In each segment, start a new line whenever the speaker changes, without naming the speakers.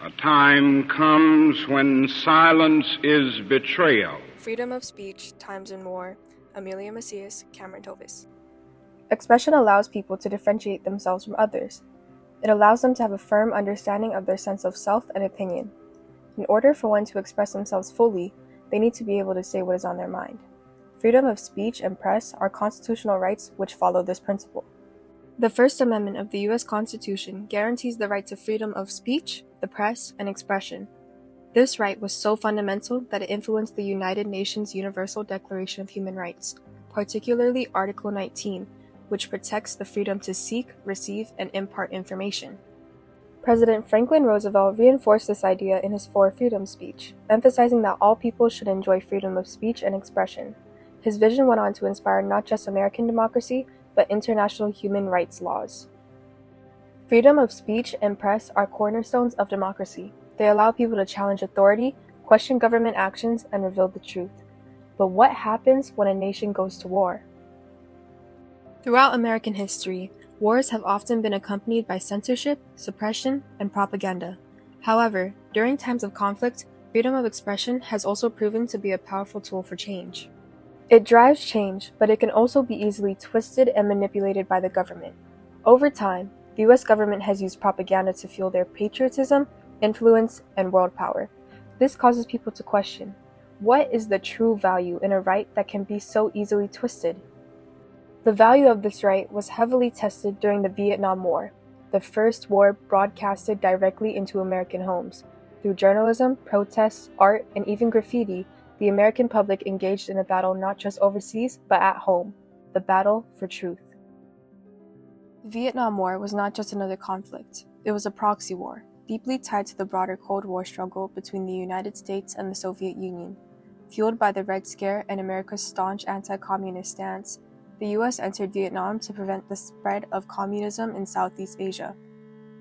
A time comes when silence is betrayal.
Freedom of speech, times in war. Amelia, Macias, Toves. Expression allows people to differentiate themselves from others. It allows them to have a firm understanding of their sense of self and opinion. In order for one to express themselves fully, they need to be able to say what is on their mind. Freedom of speech and press are constitutional rights which follow this principle. The First Amendment of the U.S. Constitution guarantees the right to freedom of speech, the press, and expression. This right was so fundamental that it influenced the United Nations Universal Declaration of Human Rights, particularly Article 19, which protects the freedom to seek, receive, and impart information. President Franklin Roosevelt reinforced this idea in his Four Freedoms speech, emphasizing that all people should enjoy freedom of speech and expression. His vision went on to inspire not just American democracy, but international human rights laws. Freedom of speech and press are cornerstones of democracy. They allow people to challenge authority, question government actions, and reveal the truth. But what happens when a nation goes to war? Throughout American history, wars have often been accompanied by censorship, suppression, and propaganda. However, during times of conflict, freedom of expression has also proven to be a powerful tool for change. It drives change, but it can also be easily twisted and manipulated by the government. Over time, the U.S. government has used propaganda to fuel their patriotism, influence, and world power. This causes people to question, what is the true value in a right that can be so easily twisted? The value of this right was heavily tested during the Vietnam War, the first war broadcasted directly into American homes. Through journalism, protests, art, and even graffiti, the American public engaged in a battle not just overseas, but at home, the battle for truth. The Vietnam War was not just another conflict. It was a proxy war, deeply tied to the broader Cold War struggle between the United States and the Soviet Union. Fueled by the Red Scare and America's staunch anti-communist stance, the U.S. entered Vietnam to prevent the spread of communism in Southeast Asia.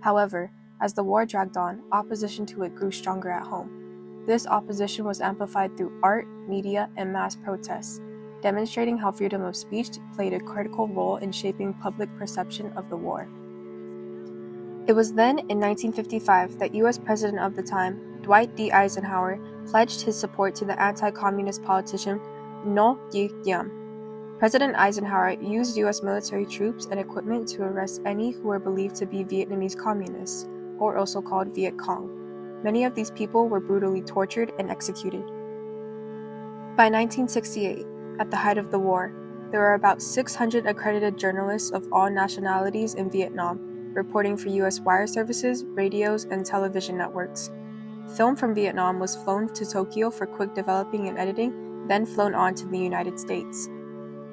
However, as the war dragged on, opposition to it grew stronger at home. This opposition was amplified through art, media, and mass protests, demonstrating how freedom of speech played a critical role in shaping public perception of the war. It was then, in 1955, that U.S. President of the time, Dwight D. Eisenhower, pledged his support to the anti-communist politician Ngo Dinh Diem. President Eisenhower used U.S. military troops and equipment to arrest any who were believed to be Vietnamese communists, or also called Viet Cong. Many of these people were brutally tortured and executed. By 1968, at the height of the war, there were about 600 accredited journalists of all nationalities in Vietnam, reporting for U.S. wire services, radios, and television networks. Film from Vietnam was flown to Tokyo for quick developing and editing, then flown on to the United States.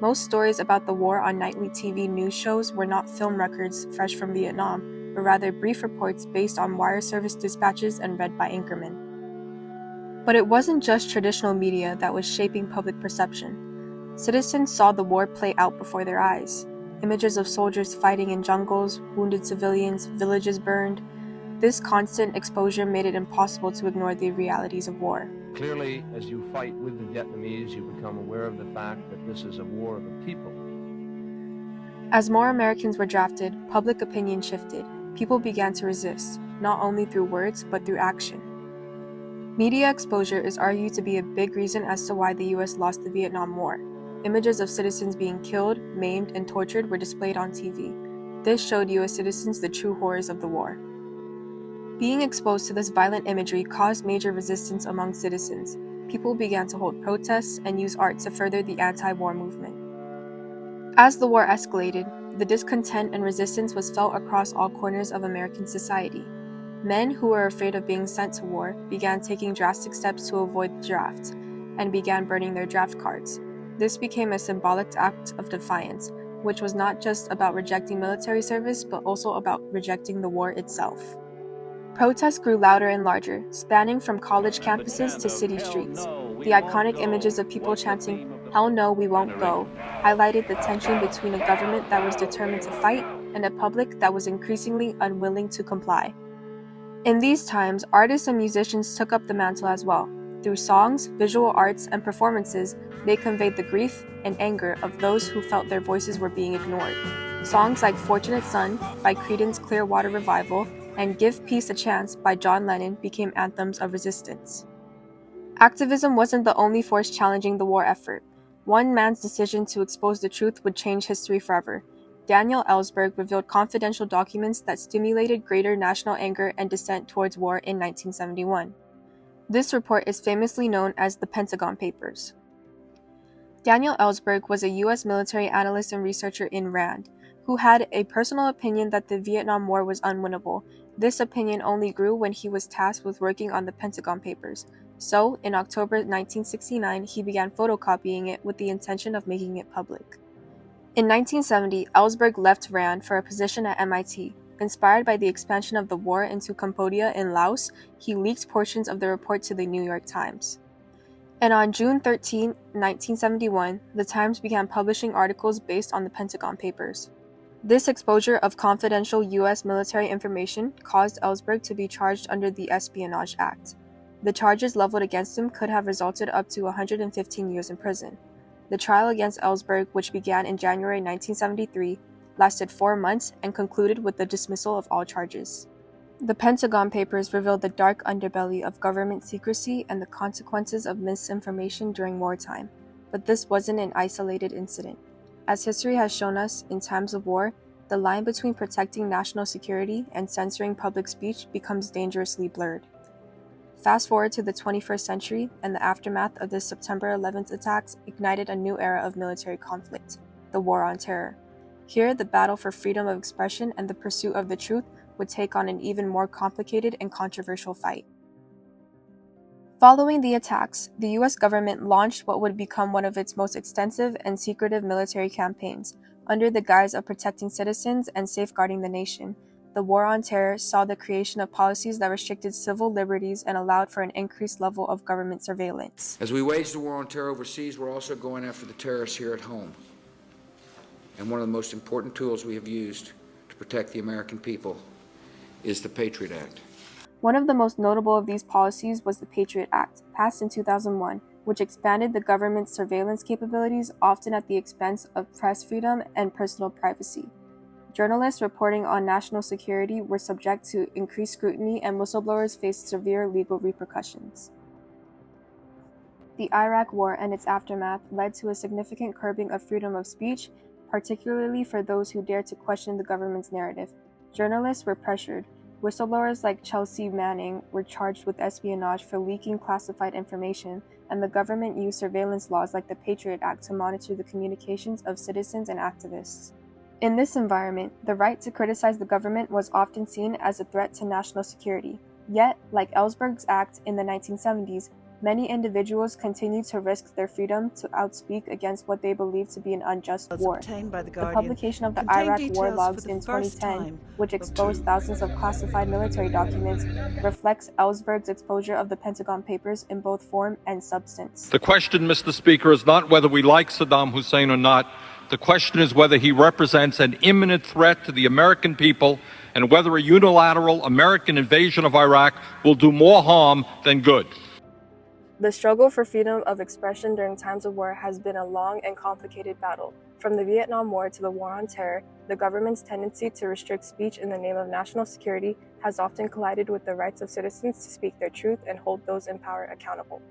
Most stories about the war on nightly TV news shows were not film records fresh from Vietnam, but rather brief reports based on wire service dispatches and read by anchormen. But it wasn't just traditional media that was shaping public perception. Citizens saw the war play out before their eyes. Images of soldiers fighting in jungles, wounded civilians, villages burned. This constant exposure made it impossible to ignore the realities of war.
Clearly, as you fight with the Vietnamese, you become aware of the fact that this is a war of the people.
As more Americans were drafted, public opinion shifted. People began to resist, not only through words, but through action. Media exposure is argued to be a big reason as to why the U.S. lost the Vietnam War. Images of citizens being killed, maimed, and tortured were displayed on TV. This showed U.S. citizens the true horrors of the war. Being exposed to this violent imagery caused major resistance among citizens. People began to hold protests and use art to further the anti-war movement. As the war escalated, the discontent and resistance was felt across all corners of American society. Men who were afraid of being sent to war began taking drastic steps to avoid the draft, and began burning their draft cards. This became a symbolic act of defiance, which was not just about rejecting military service, but also about rejecting the war itself. Protests grew louder and larger, spanning from college campuses to city streets. The iconic images of people chanting, "Hell no, we won't go," highlighted the tension between a government that was determined to fight and a public that was increasingly unwilling to comply. In these times, artists and musicians took up the mantle as well. Through songs, visual arts, and performances, they conveyed the grief and anger of those who felt their voices were being ignored. Songs like "Fortunate Son" by Creedence Clearwater Revival and Give Peace a Chance by John Lennon became anthems of resistance. Activism wasn't the only force challenging the war effort. One man's decision to expose the truth would change history forever. Daniel Ellsberg revealed confidential documents that stimulated greater national anger and dissent towards war in 1971. This report is famously known as the Pentagon Papers. Daniel Ellsberg was a U.S. military analyst and researcher in RAND, who had a personal opinion that the Vietnam War was unwinnable. This opinion only grew when he was tasked with working on the Pentagon Papers. So, in October 1969, he began photocopying it with the intention of making it public. In 1970, Ellsberg left RAND for a position at MIT. Inspired by the expansion of the war into Cambodia and Laos, he leaked portions of the report to the New York Times. And on June 13, 1971, the Times began publishing articles based on the Pentagon Papers. This exposure of confidential U.S. military information caused Ellsberg to be charged under the Espionage Act. The charges leveled against him could have resulted up to 115 years in prison. The trial against Ellsberg, which began in January 1973, lasted 4 months and concluded with the dismissal of all charges. The Pentagon Papers revealed the dark underbelly of government secrecy and the consequences of misinformation during wartime. But this wasn't an isolated incident. As history has shown us, in times of war, the line between protecting national security and censoring public speech becomes dangerously blurred. Fast forward to the 21st century, and the aftermath of the September 11th attacks ignited a new era of military conflict, the War on Terror. Here, the battle for freedom of expression and the pursuit of the truth would take on an even more complicated and controversial fight. Following the attacks, the U.S. government launched what would become one of its most extensive and secretive military campaigns. Under the guise of protecting citizens and safeguarding the nation, the War on Terror saw the creation of policies that restricted civil liberties and allowed for an increased level of government surveillance.
As we wage the war on terror overseas, we're also going after the terrorists here at home. And one of the most important tools we have used to protect the American people is the Patriot Act.
One of the most notable of these policies was the Patriot Act, passed in 2001, which expanded the government's surveillance capabilities, often at the expense of press freedom and personal privacy. Journalists reporting on national security were subject to increased scrutiny, and whistleblowers faced severe legal repercussions. The Iraq War and its aftermath led to a significant curbing of freedom of speech, particularly for those who dared to question the government's narrative. Journalists were pressured. Whistleblowers like Chelsea Manning were charged with espionage for leaking classified information, and the government used surveillance laws like the Patriot Act to monitor the communications of citizens and activists. In this environment, the right to criticize the government was often seen as a threat to national security. Yet, like Ellsberg's act in the 1970s, many individuals continued to risk their freedom to outspeak against what they believed to be an unjust war. The publication of the Iraq War Logs in 2010, which exposed thousands of classified military documents, reflects Ellsberg's exposure of the Pentagon Papers in both form and substance.
The question, Mr. Speaker, is not whether we like Saddam Hussein or not. The question is whether he represents an imminent threat to the American people and whether a unilateral American invasion of Iraq will do more harm than good.
The struggle for freedom of expression during times of war has been a long and complicated battle. From the Vietnam War to the War on Terror, the government's tendency to restrict speech in the name of national security has often collided with the rights of citizens to speak their truth and hold those in power accountable.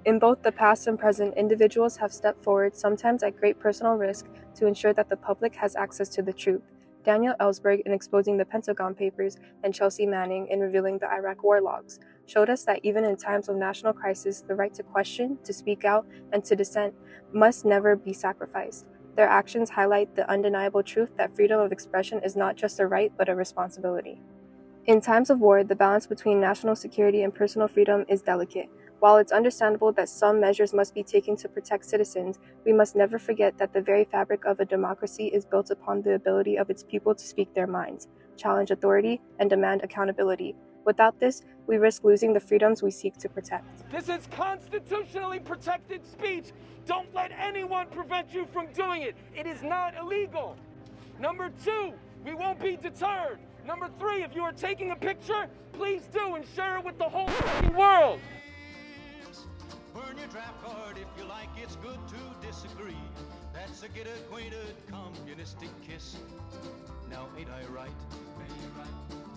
In both the past and present, individuals have stepped forward, sometimes at great personal risk, to ensure that the public has access to the truth. Daniel Ellsberg, in exposing the Pentagon Papers, and Chelsea Manning, in revealing the Iraq War Logs, showed us that even in times of national crisis, the right to question, to speak out, and to dissent must never be sacrificed. Their actions highlight the undeniable truth that freedom of expression is not just a right, but a responsibility. In times of war, the balance between national security and personal freedom is delicate. While it's understandable that some measures must be taken to protect citizens, we must never forget that the very fabric of a democracy is built upon the ability of its people to speak their minds, challenge authority, and demand accountability. Without this, we risk losing the freedoms we seek to protect.
This is constitutionally protected speech. Don't let anyone prevent you from doing it. It is not illegal. Number 2, we won't be deterred. Number 3, if you are taking a picture, please do and share it with the whole world.
Burn your draft card if you like, it's good to disagree. That's a get acquainted communistic kiss. Now ain't I right? Ain't I right?